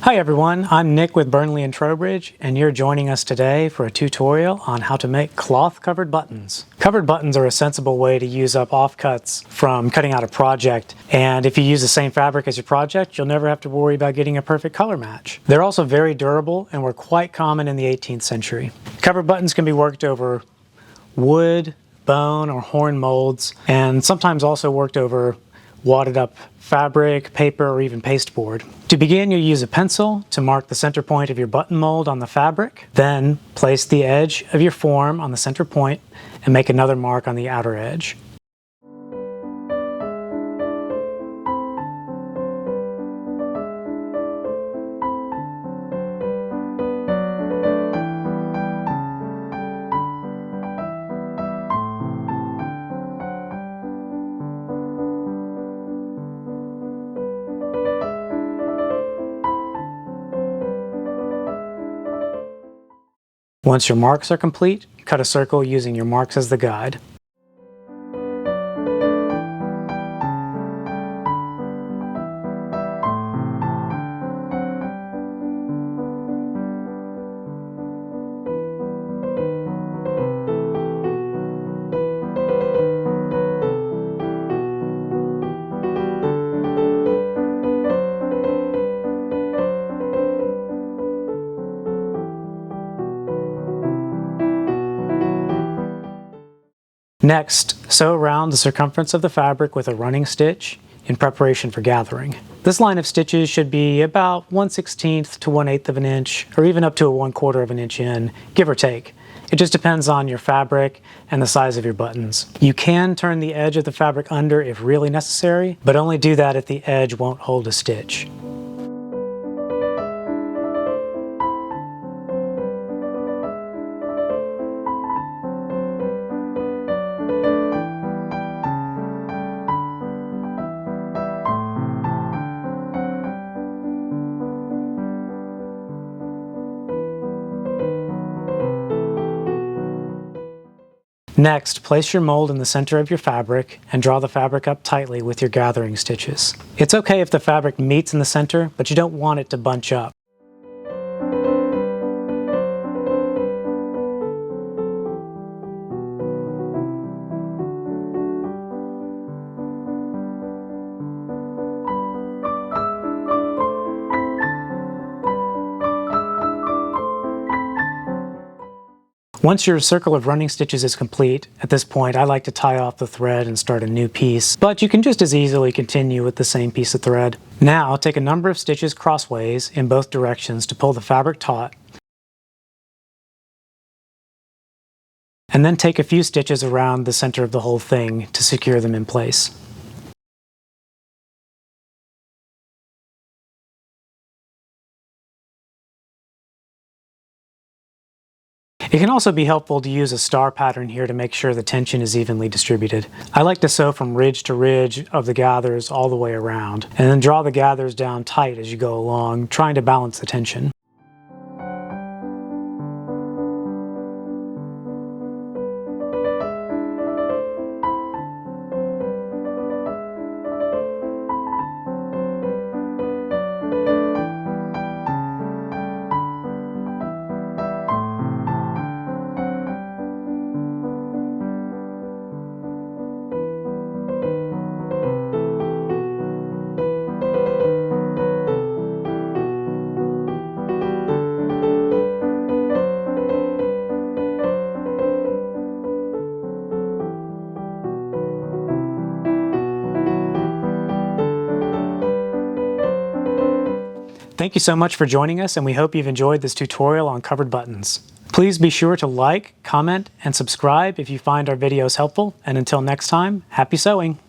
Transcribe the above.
Hi everyone, I'm Nick with Burnley & Trowbridge, and you're joining us today for a tutorial on how to make cloth-covered buttons. Covered buttons are a sensible way to use up offcuts from cutting out a project, and if you use the same fabric as your project, you'll never have to worry about getting a perfect color match. They're also very durable and were quite common in the 18th century. Covered buttons can be worked over wood, bone, or horn molds, and sometimes also worked over wadded up fabric, paper, or even pasteboard. To begin, you'll use a pencil to mark the center point of your button mold on the fabric. Then place the edge of your form on the center point and make another mark on the outer edge. Once your marks are complete, cut a circle using your marks as the guide. Next, sew around the circumference of the fabric with a running stitch in preparation for gathering. This line of stitches should be about 1/16 to 1/8 of an inch, or even up to a 1/4 of an inch in, give or take. It just depends on your fabric and the size of your buttons. You can turn the edge of the fabric under if really necessary, but only do that if the edge won't hold a stitch. Next, place your mold in the center of your fabric and draw the fabric up tightly with your gathering stitches. It's okay if the fabric meets in the center, but you don't want it to bunch up. Once your circle of running stitches is complete, at this point I like to tie off the thread and start a new piece, but you can just as easily continue with the same piece of thread. Now take a number of stitches crossways in both directions to pull the fabric taut, and then take a few stitches around the center of the whole thing to secure them in place. It can also be helpful to use a star pattern here to make sure the tension is evenly distributed. I like to sew from ridge to ridge of the gathers all the way around, and then draw the gathers down tight as you go along, trying to balance the tension. Thank you so much for joining us, and we hope you've enjoyed this tutorial on covered buttons. Please be sure to like, comment, and subscribe if you find our videos helpful, and until next time, happy sewing!